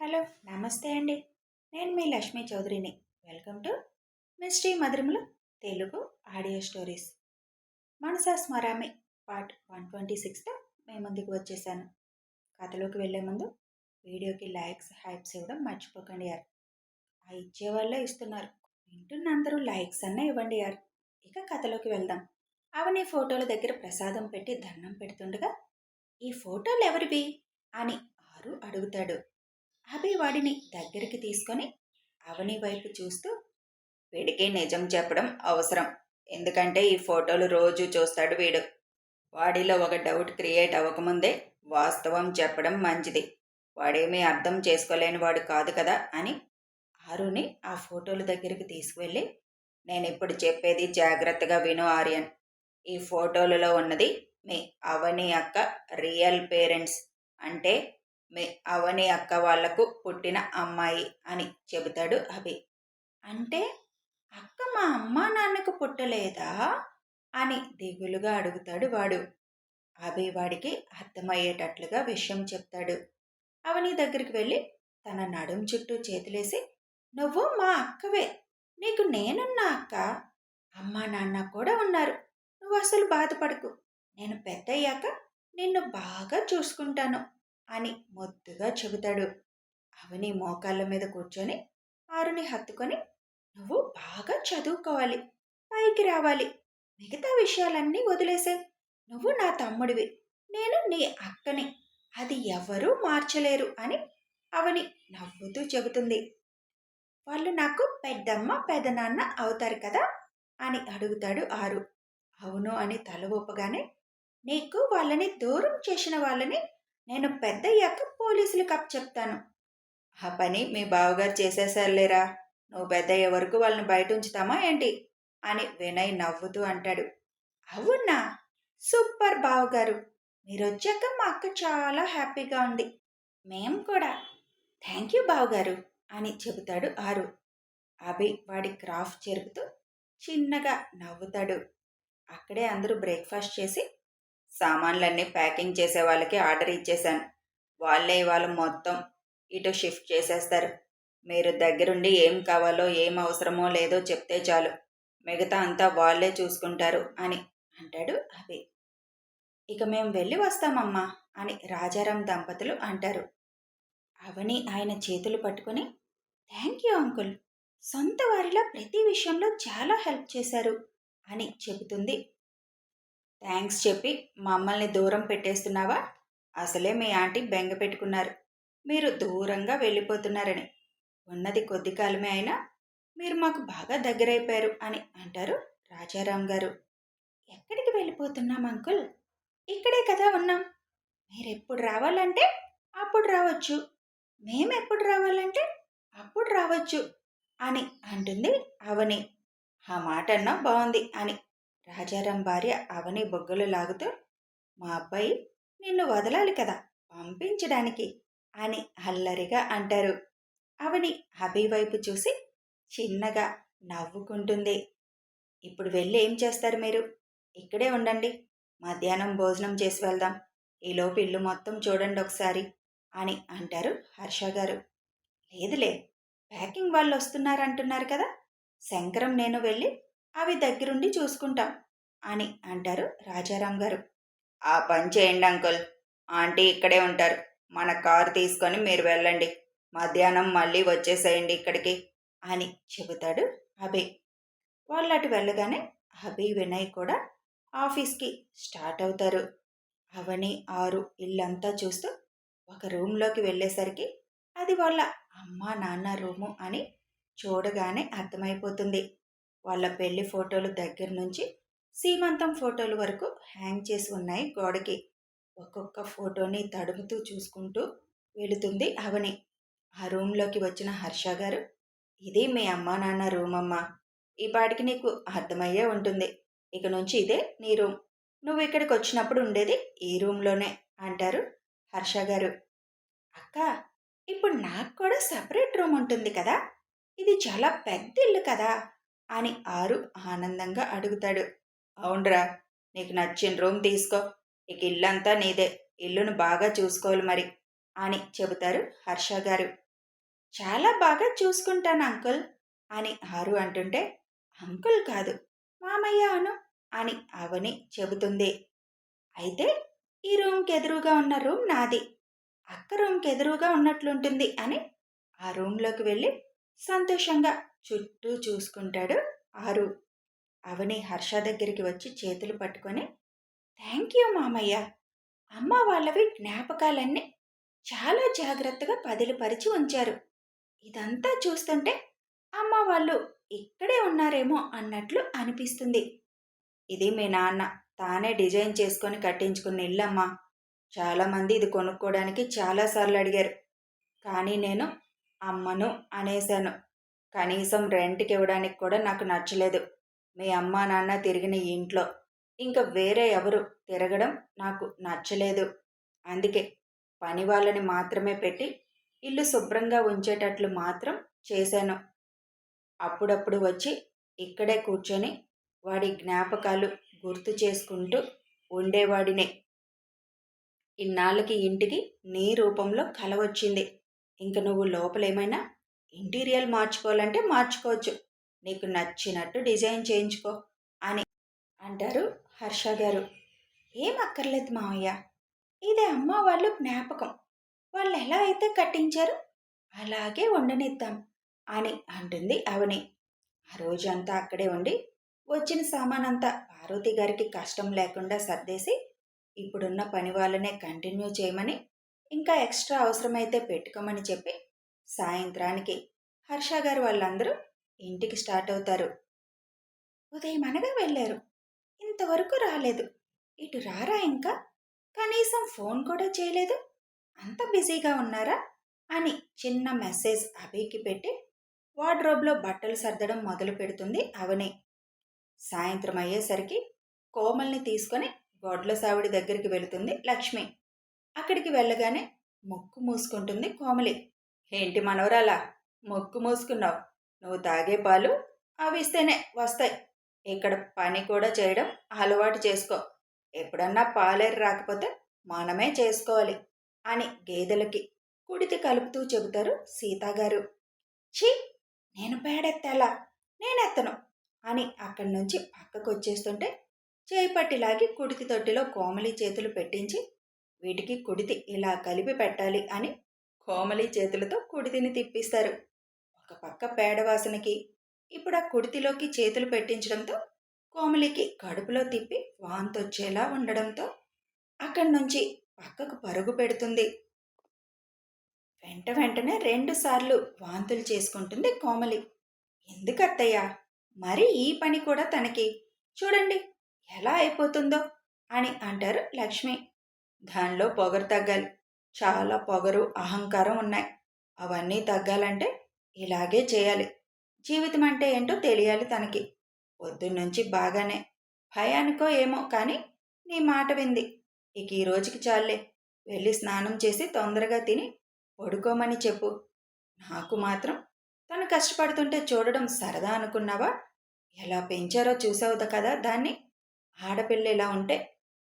Hello, namaste అండి. నేను మీ లక్ష్మీ చౌదరిని. వెల్కమ్ టు మిస్ట్రీ మధురములు Telugu audio stories. Manasa Smarami part 126తో మీ ముందుకు వచ్చేసాను. కథలోకి వెళ్ళే ముందు వీడియోకి లైక్స్, హైప్స్ ఇవ్వడం మర్చిపోకండి యార్. ఆ ఇచ్చే వాళ్ళే ఇస్తున్నారు. వింటున్న అందరూ లైక్స్ అన్నా ఇవ్వండి యార్. ఇక కథలోకి వెళ్దాం. అవని ఫోటోల దగ్గర ప్రసాదం పెట్టి దండం పెడుతుండగా, ఈ ఫోటోలు ఎవరివి అని ఆరు అడుగుతాడు. అభి వాడిని దగ్గరికి తీసుకొని అవని వైపు చూస్తూ, వీడికి నిజం చెప్పడం అవసరం. ఎందుకంటే ఈ ఫోటోలు రోజు చూస్తాడు వీడు. వాడిలో ఒక డౌట్ క్రియేట్ అవ్వకముందే వాస్తవం చెప్పడం మంచిది. వాడేమీ అర్థం చేసుకోలేని వాడు కాదు కదా అని ఆరుని ఆ ఫోటోల దగ్గరికి తీసుకువెళ్ళి, నేను ఇప్పుడు చెప్పేది జాగ్రత్తగా విను ఆర్యన్. ఈ ఫోటోలలో ఉన్నది మీ అవని అక్క రియల్ పేరెంట్స్, అంటే మీ అవని అక్క వాళ్లకు పుట్టిన అమ్మాయి అని చెబుతాడు అభి. అంటే అక్క మా అమ్మా నాన్నకు పుట్టలేదా అని దిగులుగా అడుగుతాడు వాడు. అభి వాడికి అర్థమయ్యేటట్లుగా విషయం చెప్తాడు. అవని దగ్గరికి వెళ్ళి తన నడుం చుట్టూ చేతులేసి, నువ్వు మా అక్కవే, నీకు నేనున్నా అక్క, అమ్మా నాన్న కూడా ఉన్నారు, నువ్వు అసలు బాధపడకు, నేను పెద్దయ్యాక నిన్ను బాగా చూసుకుంటాను అని ముద్దుగా చెబుతాడు. అవని మోకాళ్ళ మీద కూర్చొని ఆరుని హత్తుకొని, నువ్వు బాగా చదువుకోవాలి, పైకి రావాలి, మిగతా విషయాలన్నీ వదిలేసే, నువ్వు నా తమ్ముడివి, నేను నీ అక్కని, అది ఎవరూ మార్చలేరు అని అవని నవ్వుతూ చెబుతుంది. వాళ్ళు నాకు పెద్దమ్మ పెదనాన్న అవుతారు కదా అని అడుగుతాడు ఆరు. అవును అని తల ఊపగానే, నీకు వాళ్ళని దూరం చేసిన వాళ్ళని నేను పెద్దయ్యాక పోలీసులకు చెప్తాను. ఆ పని మీ బావగారు చేసేసారులేరా, నువ్వు పెద్దయ్యే వరకు వాళ్ళని బయట ఉంచుతామా ఏంటి అని వినయ్ నవ్వుతూ అంటాడు. అవునా, సూపర్ బావగారు, మీరొచ్చాక మా అక్క చాలా హ్యాపీగా ఉంది, మేం కూడా. థ్యాంక్ యూ బావగారు అని చెబుతాడు ఆరు. అభి వాడి క్రాఫ్ట్ చెరుపుతూ చిన్నగా నవ్వుతాడు. అక్కడే అందరూ బ్రేక్ఫాస్ట్ చేసి, సామాన్లన్నీ ప్యాకింగ్ చేసే వాళ్ళకి ఆర్డర్ ఇచ్చేశాను. వాళ్ళే ఇవాళ మొత్తం ఇటు షిఫ్ట్ చేసేస్తారు. మీరు దగ్గరుండి ఏం కావాలో ఏం అవసరమో లేదో చెప్తే చాలు, మిగతా అంతా వాళ్ళే చూసుకుంటారు అని అంటాడు అభి. ఇక మేము వెళ్ళి వస్తామమ్మా అని రాజారాం దంపతులు అంటారు. అవని ఆయన చేతులు పట్టుకుని, థ్యాంక్ యూ అంకుల్, సొంత వారిలా ప్రతి విషయంలో చాలా హెల్ప్ చేశారు అని చెబుతుంది. థ్యాంక్స్ చెప్పి మమ్మల్ని దూరం పెట్టేస్తున్నావా? అసలే మీ ఆంటీ బెంగ పెట్టుకున్నారు, మీరు దూరంగా వెళ్ళిపోతున్నారని. ఉన్నది కొద్ది కాలమే అయినా మీరు మాకు బాగా దగ్గరైపోయారు అని అంటారు రాజారాం గారు. ఎక్కడికి వెళ్ళిపోతున్నాం అంకుల్, ఇక్కడే కదా ఉన్నాం. మీరెప్పుడు రావాలంటే అప్పుడు రావచ్చు, మేమెప్పుడు రావాలంటే అప్పుడు రావచ్చు అని అంటుంది అవని. ఆ మాట అన్నా బాగుంది అని రాజారాం భార్య అవని బొగ్గలు లాగుతూ, మా అబ్బాయి నిన్ను వదలాలి కదా పంపించడానికి అని అల్లరిగా అంటారు. అవని అభి వైపు చూసి చిన్నగా నవ్వుకుంటుంది. ఇప్పుడు వెళ్ళి ఏం చేస్తారు మీరు? ఇక్కడే ఉండండి, మధ్యాహ్నం భోజనం చేసి వెళ్దాం, ఈలోపు ఇల్లు మొత్తం చూడండి ఒకసారి అని అంటారు హర్ష గారు. లేదులే, ప్యాకింగ్ వాళ్ళు వస్తున్నారంటున్నారు కదా, శంకరం నేను వెళ్ళి అవి దగ్గరుండి చూసుకుంటాం అని అంటారు రాజారాం గారు. ఆ పని చేయండి అంకుల్, ఆంటీ ఇక్కడే ఉంటారు, మన కారు తీసుకొని మీరు వెళ్ళండి, మధ్యాహ్నం మళ్ళీ వచ్చేసేయండి ఇక్కడికి అని చెబుతాడు అభి. వాళ్ళు అటు వెళ్ళగానే అభి, వినయ్ కూడా ఆఫీస్కి స్టార్ట్ అవుతారు. అవని ఆరు ఇల్లంతా చూస్తూ ఒక రూమ్లోకి వెళ్ళేసరికి అది వాళ్ళ అమ్మ నాన్న రూము అని చూడగానే అర్థమైపోతుంది. వాళ్ళ పెళ్లి ఫోటోలు దగ్గర నుంచి సీమంతం ఫోటోల వరకు హ్యాంగ్ చేసి ఉన్నాయి గోడకి. ఒక్కొక్క ఫోటోని తడుముతూ చూసుకుంటూ వెళుతుంది అవని. ఆ రూమ్లోకి వచ్చిన హర్ష గారు, ఇది మీ అమ్మా నాన్న రూమ్ అమ్మా, ఈ పాటికి నీకు అర్థమయ్యే ఉంటుంది, ఇక నుంచి ఇదే నీ రూమ్, నువ్వు ఇక్కడికి వచ్చినప్పుడు ఉండేది ఈ రూమ్లోనే అంటారు హర్ష గారు. అక్క, ఇప్పుడు నాకు కూడా సపరేట్ రూమ్ ఉంటుంది కదా, ఇది చాలా పెద్ద ఇల్లు కదా అని ఆరు ఆనందంగా అడుగుతాడు. అవునరా, నీకు నచ్చిన రూమ్ తీసుకో, ఇక ఇల్లంతా నీదే, ఇల్లును బాగా చూసుకోవాలి మరి అని చెబుతారు హర్ష గారు. చాలా బాగా చూసుకుంటాను అంకుల్ అని ఆరు అంటుంటే, అంకుల్ కాదు మామయ్య అను అని అవని చెబుతుంది. అయితే ఈ రూమ్కి ఎదురుగా ఉన్న రూమ్ నాది, అక్క రూమ్కి ఎదురుగా ఉన్నట్లుంటుంది అని ఆ రూమ్లోకి వెళ్ళి సంతోషంగా చుట్టూ చూసుకుంటాడు ఆరు. అవని హర్ష దగ్గరికి వచ్చి చేతులు పట్టుకొని, థ్యాంక్ యూ మామయ్య, అమ్మ వాళ్ళవి జ్ఞాపకాలన్నీ చాలా జాగ్రత్తగా పదిలపరిచి ఉంచారు. ఇదంతా చూస్తుంటే అమ్మ వాళ్ళు ఇక్కడే ఉన్నారేమో అన్నట్లు అనిపిస్తుంది. ఇది మీ నాన్న తానే డిజైన్ చేసుకొని కట్టించుకున్న ఇల్లమ్మా. చాలామంది ఇది కొనుక్కోవడానికి చాలాసార్లు అడిగారు, కానీ నేను అమ్మను అనేశాను. కనీసం రెంట్కి ఇవ్వడానికి కూడా నాకు నచ్చలేదు. మీ అమ్మా నాన్న తిరిగిన ఈ ఇంట్లో ఇంకా వేరే ఎవరు తిరగడం నాకు నచ్చలేదు. అందుకే పని వాళ్ళని మాత్రమే పెట్టి ఇల్లు శుభ్రంగా ఉంచేటట్లు మాత్రం చేశాను. అప్పుడప్పుడు వచ్చి ఇక్కడే కూర్చొని వాడి జ్ఞాపకాలు గుర్తు చేసుకుంటూ ఉండేవాడినే. ఇన్నాళ్ళకి ఇంటికి నీ రూపంలో కల వచ్చింది. ఇంక నువ్వు లోపలేమైనా ఇంటీరియర్ మార్చుకోవాలంటే మార్చుకోవచ్చు, నీకు నచ్చినట్టు డిజైన్ చేయించుకో అని అంటారు హర్ష గారు. ఏం అక్కర్లేదు మావయ్య, ఇది అమ్మ వాళ్ళు జ్ఞాపకం, వాళ్ళు ఎలా అయితే కట్టించారో అలాగే ఉండనిద్దాం అని అంటుంది అవని. ఆ రోజంతా అక్కడే ఉండి వచ్చిన సామానంతా పార్వతి గారికి కష్టం లేకుండా సర్దేసి ఇప్పుడున్న పని వాళ్ళనే కంటిన్యూ చేయమని, ఇంకా ఎక్స్ట్రా అవసరమైతే పెట్టుకోమని చెప్పి సాయంత్రానికి హర్ష గారు వాళ్ళందరూ ఇంటికి స్టార్ట్ అవుతారు. ఉదయం అనగా వెళ్ళారు, ఇంతవరకు రాలేదు. ఇటు రారా ఇంకా? కనీసం ఫోన్ కూడా చేయలేదు. అంత బిజీగా ఉన్నారా అని చిన్న మెసేజ్ అభికి పెట్టి వార్డ్రోబ్లో బట్టలు సర్దడం మొదలు పెడుతుంది అవని. సాయంత్రం అయ్యేసరికి కోమల్ని తీసుకొని గొడ్ల సావిడి దగ్గరికి వెళుతుంది లక్ష్మి. అక్కడికి వెళ్ళగానే ముక్కు మూసుకుంటుంది కోమలి. ఏంటి మనవరాలా ముక్కు మూసుకున్నావు? నువ్వు తాగే పాలు అవి ఇస్తేనే వస్తాయి. ఇక్కడ పని కూడా చేయడం అలవాటు చేసుకో. ఎప్పుడన్నా పాలేరు రాకపోతే మనమే చేసుకోవాలి అని గేదెలకి కుడితి కలుపుతూ చెబుతారు సీతాగారు. ఛీ, నేను పేడెత్తాలా? నేనెత్తను అని అక్కడి నుంచి పక్కకు వచ్చేస్తుంటే చేపట్టిలాగి కుడితి తొట్టిలో కోమలి చేతులు పెట్టించి, వీటికి కుడితి ఇలా కలిపి పెట్టాలి అని కోమలి చేతులతో కుడితిని తిప్పిస్తారు. ఒక పక్క పేడవాసనకి ఇప్పుడు ఆ కుడితిలోకి చేతులు పెట్టించడంతో కోమలికి కడుపులో తిప్పి వాంతొచ్చేలా ఉండడంతో అక్కడి నుంచి పక్కకు పరుగు పెడుతుంది. వెంటనే 2 సార్లు వాంతులు చేసుకుంటుంది కోమలి. ఎందుకత్తయ్యా, మరి ఈ పని కూడా తనకి? చూడండి ఎలా అయిపోతుందో అని అంటారు లక్ష్మి. దానిలో పొగరు తగ్గాలి, చాలా పొగరు అహంకారం ఉన్నాయి. అవన్నీ తగ్గాలంటే ఇలాగే చేయాలి. జీవితం అంటే ఏంటో తెలియాలి తనకి. పొద్దున్నుంచి బాగానే భయానికో ఏమో కానీ నీ మాట వింది. ఇక ఈ రోజుకి చాలే, వెళ్ళి స్నానం చేసి తొందరగా తిని పడుకోమని చెప్పు. నాకు మాత్రం తను కష్టపడుతుంటే చూడడం సరదా అనుకున్నావా? ఎలా పెంచారో చూసావుదా కదా దాన్ని. ఆడపిల్ల ఇలా ఉంటే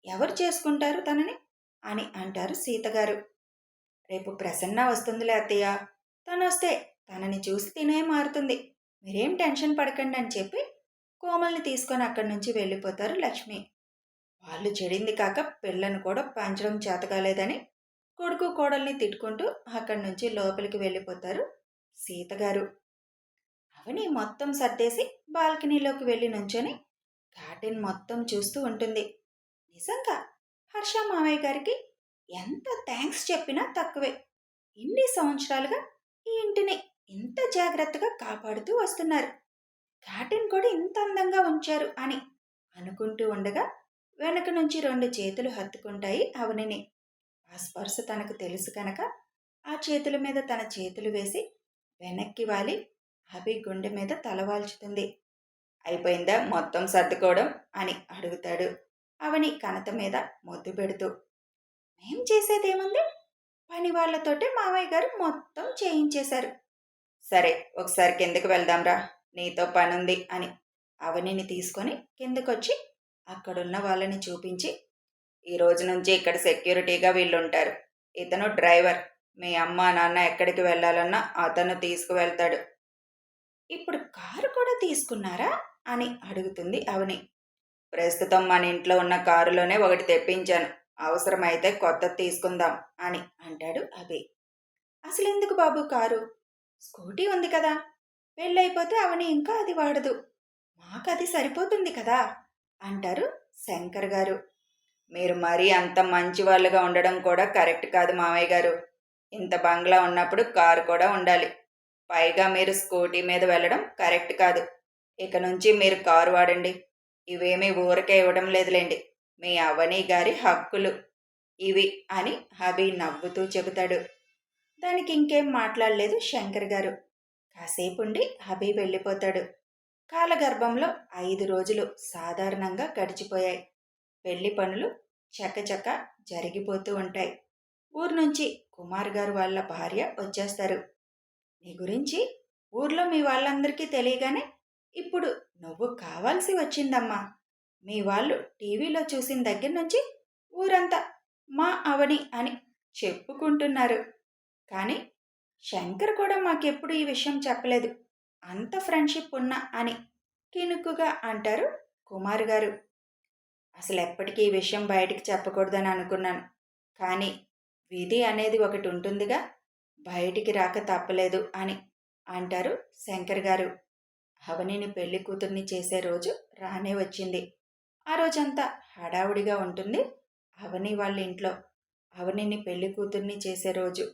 ఎవరు చేసుకుంటారు తనని అని అంటారు సీతగారు. రేపు ప్రసన్న వస్తుందిలే అత్తయ్య, తను వస్తే తనని చూసి తినే మారుతుంది, మీరేం టెన్షన్ పడకండి అని చెప్పి కోమల్ని తీసుకొని అక్కడి నుంచి వెళ్ళిపోతారు లక్ష్మి. వాళ్ళు చెడింది కాక పిల్లను కూడా పెంచడం చేతకాలేదని కొడుకు కోడల్ని తిట్టుకుంటూ అక్కడి నుంచి లోపలికి వెళ్ళిపోతారు సీతగారు. అవని మొత్తం సర్దేసి బాల్కనీలోకి వెళ్ళి నుంచొని గార్డెన్ మొత్తం చూస్తూ ఉంటుంది. నిజంగా హర్ష మామయ్య గారికి ఎంత థ్యాంక్స్ చెప్పినా తక్కువే. ఇన్ని సంవత్సరాలుగా ఈ ఇంటిని ఇంత జాగ్రత్తగా కాపాడుతూ వస్తున్నారు, గార్డెన్ కూడా ఇంత అందంగా ఉంచారు అని అనుకుంటూ ఉండగా వెనక నుంచి 2 చేతులు హత్తుకుంటాయి అవనిని. ఆ స్పర్శ తనకు తెలుసు కనుక ఆ చేతుల మీద తన చేతులు వేసి వెనక్కి వాలి అభి గుండె మీద తలవాల్చుతుంది. అయిపోయిందా మొత్తం సర్దుకోవడం అని అడుగుతాడు అవని కనత మీద ముద్దు పెడుతూ. మేం చేసేదేముంది, పని వాళ్లతోటే మామయ్య గారు మొత్తం చేయించేశారు. సరే ఒకసారి కిందకి వెళ్దాంరా, నీతో పనుంది అని అవనిని తీసుకొని కిందకొచ్చి అక్కడున్న వాళ్ళని చూపించి, ఈ రోజు నుంచి ఇక్కడ సెక్యూరిటీగా వీళ్ళుంటారు, ఇతను డ్రైవర్, మీ అమ్మ నాన్న ఎక్కడికి వెళ్ళాలన్నా అతను తీసుకువెళ్తాడు. ఇప్పుడు కారు కూడా తీసుకున్నారా అని అడుగుతుంది అవని. ప్రస్తుతం మన ఇంట్లో ఉన్న కారులోనే ఒకటి తెప్పించాను. అవసరమైతే కొత్తది తీసుకుందాం అని అంటాడు అభి. అసలెందుకు బాబు కారు? స్కూటీ ఉంది కదా. పెళ్ళైపోతే అవని ఇంకా అది వాడదు. మాకది సరిపోతుంది కదా అంటారు శంకర్ గారు. మీరు మరీ అంత మంచి వాళ్ళుగా ఉండడం కూడా కరెక్ట్ కాదు మామయ్య గారు. ఇంత బంగ్లా ఉన్నప్పుడు కారు కూడా ఉండాలి. పైగా మీరు స్కూటీ మీద వెళ్ళడం కరెక్ట్ కాదు. ఇక నుంచి మీరు కారు వాడండి. ఇవేమీ ఊరకే ఇవ్వడం లేదులేండి. మీ అవని గారి హక్కులు ఇవి అని అభి నవ్వుతూ చెబుతాడు. దానికి ఇంకేం మాట్లాడలేదు శంకర్ గారు. కాసేపుండి అభి వెళ్ళిపోతాడు. కాలగర్భంలో 5 రోజులు సాధారణంగా గడిచిపోయాయి. పెళ్లి పనులు చకచక జరిగిపోతూ ఉంటాయి. ఊరు నుంచి కుమార్ గారు వాళ్ళ భార్య వచ్చేస్తారు. నీ గురించి ఊర్లో మీ వాళ్ళందరికీ తెలియగానే ఇప్పుడు నువ్వు కావాల్సి వచ్చిందమ్మా. మీ వాళ్ళు టీవీలో చూసిన దగ్గర నుంచి ఊరంతా మా అవని అని చెప్పుకుంటున్నారు. కానీ శంకర్ కూడా మాకెప్పుడు ఈ విషయం చెప్పలేదు. అంత ఫ్రెండ్షిప్ ఉన్నా అని కినుకుగా అంటారు కుమార్ గారు. అసలు ఎప్పటికీ ఈ విషయం బయటికి చెప్పకూడదని అనుకున్నాను. కానీ విధి అనేది ఒకటి ఉంటుందిగా, బయటికి రాక తప్పలేదు అని అంటారు శంకర్ గారు. అవనిని పెళ్లి కూతుర్ని చేసే రోజు రానే వచ్చింది. ఆ రోజంతా హడావుడిగా ఉంటుంది అవని వాళ్ళ ఇంట్లో. అవనిని పెళ్లి కూతుర్ని చేసే రోజు.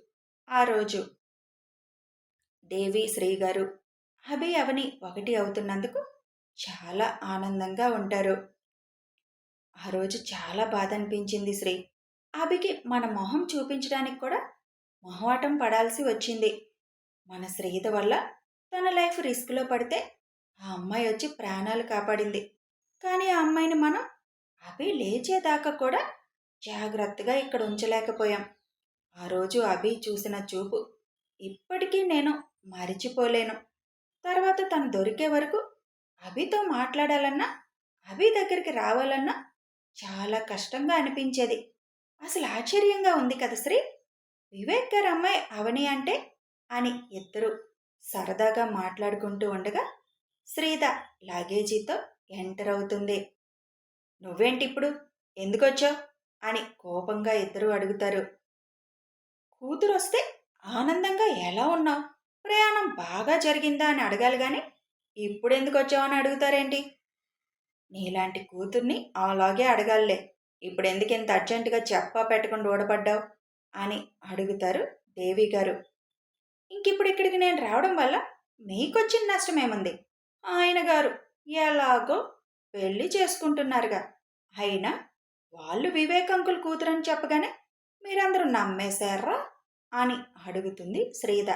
ఆ రోజు దేవి శ్రీ గారు అభి అవని ఒకటి అవుతున్నందుకు చాలా ఆనందంగా ఉంటారు. ఆ రోజు చాలా బాధ అనిపించింది శ్రీ. అభికి మన మొహం చూపించడానికి కూడా మొహమాటం పడాల్సి వచ్చింది. మన శ్రీద వల్ల తన లైఫ్ రిస్క్లో పడితే ఆ అమ్మాయి వచ్చి ప్రాణాలు కాపాడింది. కానీ ఆ అమ్మాయిని మనం అభి లేచేదాకా కూడా జాగ్రత్తగా ఇక్కడ ఉంచలేకపోయాం. ఆ రోజు అభి చూసిన చూపు ఇప్పటికీ నేను మరిచిపోలేను. తర్వాత తను దొరికే వరకు అభితో మాట్లాడాలన్నా, అభి దగ్గరికి రావాలన్నా చాలా కష్టంగా అనిపించేది. అసలు ఆశ్చర్యంగా ఉంది కదా శ్రీ. వివేక్ గారి అమ్మాయి అవని అంటే అని ఇద్దరు సరదాగా మాట్లాడుకుంటూ ఉండగా శ్రీద లగేజీతో ఎంటర్ అవుతుంది. నువ్వేంటి ఇప్పుడు? ఎందుకొచ్చావు అని కోపంగా ఇద్దరు అడుగుతారు. కూతురు వస్తే ఆనందంగా ఎలా ఉన్నావు, ప్రయాణం బాగా జరిగిందా అని అడగాలి కానీ ఇప్పుడెందుకు వచ్చావని అడుగుతారేంటి? నీలాంటి కూతుర్ని అలాగే అడగాలే. ఇప్పుడెందుకు ఇంత అర్జెంటుగా చెప్పా పెట్టకుండా ఊడబడ్డావు అని అడుగుతారు దేవి గారు. ఇంకిప్పుడు ఇక్కడికి నేను రావడం వల్ల మీకొచ్చిన నష్టమేముంది? ఆయన గారు ఎలాగో పెళ్లి చేసుకుంటున్నారుగా. అయినా వాళ్ళు వివేక్ అంకుల్ కూతురని చెప్పగానే మీరందరూ నమ్మేశారా అని అడుగుతుంది శ్రీద.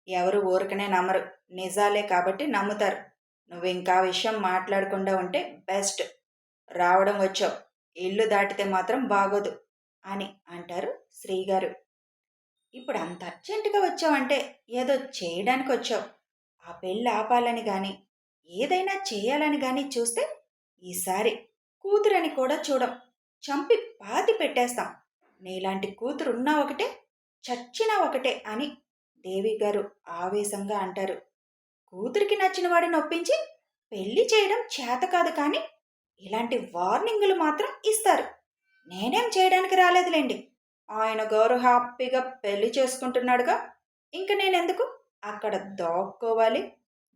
ఎవరు ఊరకనే నమ్మరు, నిజాలే కాబట్టి నమ్ముతారు. నువ్వు ఇంకా విషయం మాట్లాడకుండా ఉంటే బెస్ట్. రావడం వచ్చావు, ఇల్లు దాటితే మాత్రం బాగోదు అని అంటారు శ్రీగారు. ఇప్పుడు అంత అర్జెంటుగా వచ్చావంటే ఏదో చేయడానికి వచ్చావు. ఆ పెళ్ళి ఆపాలని కానీ ఏదైనా చేయాలని కానీ చూస్తే ఈసారి కూతురని కూడా చూడం, చంపి పాతి పెట్టేస్తాం. నీలాంటి కూతురున్నా ఒకటే, చచ్చినా ఒకటే అని దేవి గారు ఆవేశంగా అంటారు. కూతురికి నచ్చిన వాడిని ఒప్పించి పెళ్లి చేయడం చేత కాదు, కానీ ఇలాంటి వార్నింగులు మాత్రం ఇస్తారు. నేనేం చేయడానికి రాలేదులేండి. ఆయన గారు హ్యాపీగా పెళ్లి చేసుకుంటున్నాడుగా. ఇంక నేనెందుకు అక్కడ దాక్కోవాలి?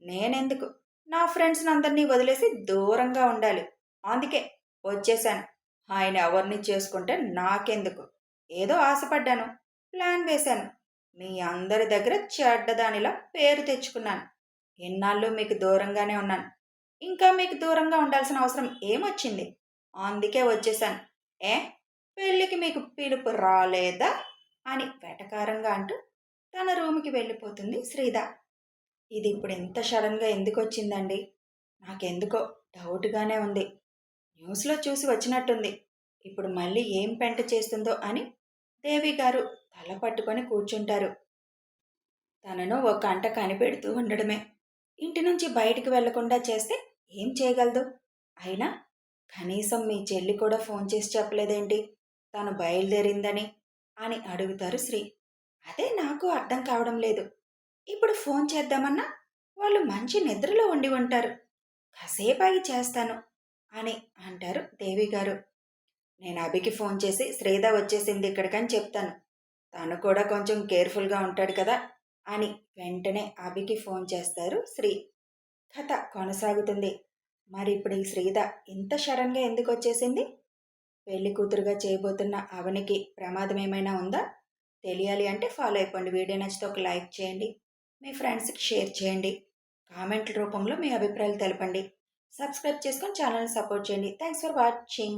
నేనెందుకు నా ఫ్రెండ్స్ని అందరినీ వదిలేసి దూరంగా ఉండాలి? అందుకే వచ్చేశాను. ఆయన ఎవరిని చేసుకుంటే నాకెందుకు? ఏదో ఆశపడ్డాను, ప్లాన్ వేశాను. మీ అందరి దగ్గర చెడ్డదానిలా పేరు తెచ్చుకున్నాను. ఎన్నాళ్ళు మీకు దూరంగానే ఉన్నాను. ఇంకా మీకు దూరంగా ఉండాల్సిన అవసరం ఏమొచ్చింది? అందుకే వచ్చేశాను. ఏ పెళ్ళికి మీకు పిలుపు రాలేదా అని వెటకారంగా అంటూ తన రూమ్కి వెళ్ళిపోతుంది శ్రీద. ఇది ఇప్పుడు ఎంత సడన్గా ఎందుకు వచ్చిందండి? నాకెందుకో డౌట్గానే ఉంది. న్యూస్లో చూసి వచ్చినట్టుంది. ఇప్పుడు మళ్ళీ ఏం పెంట చేస్తుందో అని దేవి గారు తల పట్టుకొని కూర్చుంటారు. తనను ఒక గంట కనిపెడుతూ ఉండడమే. ఇంటి నుంచి బయటికి వెళ్లకుండా చేస్తే ఏం చేయగలదు? అయినా కనీసం మీ చెల్లి కూడా ఫోన్ చేసి చెప్పలేదేంటి తను బయలుదేరిందని అని అడుగుతారు శ్రీ. అదే నాకు అర్థం కావడం లేదు. ఇప్పుడు ఫోన్ చేద్దామన్నా వాళ్ళు మంచి నిద్రలో ఉండి ఉంటారు. కాసేపాగి చేస్తాను అని అంటారు దేవి గారు. నేను అభికి ఫోన్ చేసి శ్రీద వచ్చేసింది ఇక్కడికని చెప్తాను. తను కూడా కొంచెం కేర్ఫుల్గా ఉంటాడు కదా అని వెంటనే అభికి ఫోన్ చేస్తారు శ్రీ. కథ కొనసాగుతుంది. మరి ఇప్పుడు ఈ శ్రీద ఇంత సడన్గా ఎందుకు వచ్చేసింది? పెళ్లి కూతురుగా చేయబోతున్న అవనికి ప్రమాదం ఏమైనా ఉందా? తెలియాలి అంటే ఫాలో అయిపోండి. వీడియో నచ్చితే ఒక లైక్ చేయండి. మీ ఫ్రెండ్స్కి షేర్ చేయండి. కామెంట్ల రూపంలో మీ అభిప్రాయాలు తెలపండి. సబ్స్క్రైబ్ చేసుకొని ఛానల్ని సపోర్ట్ చేయండి. Thanks for watching.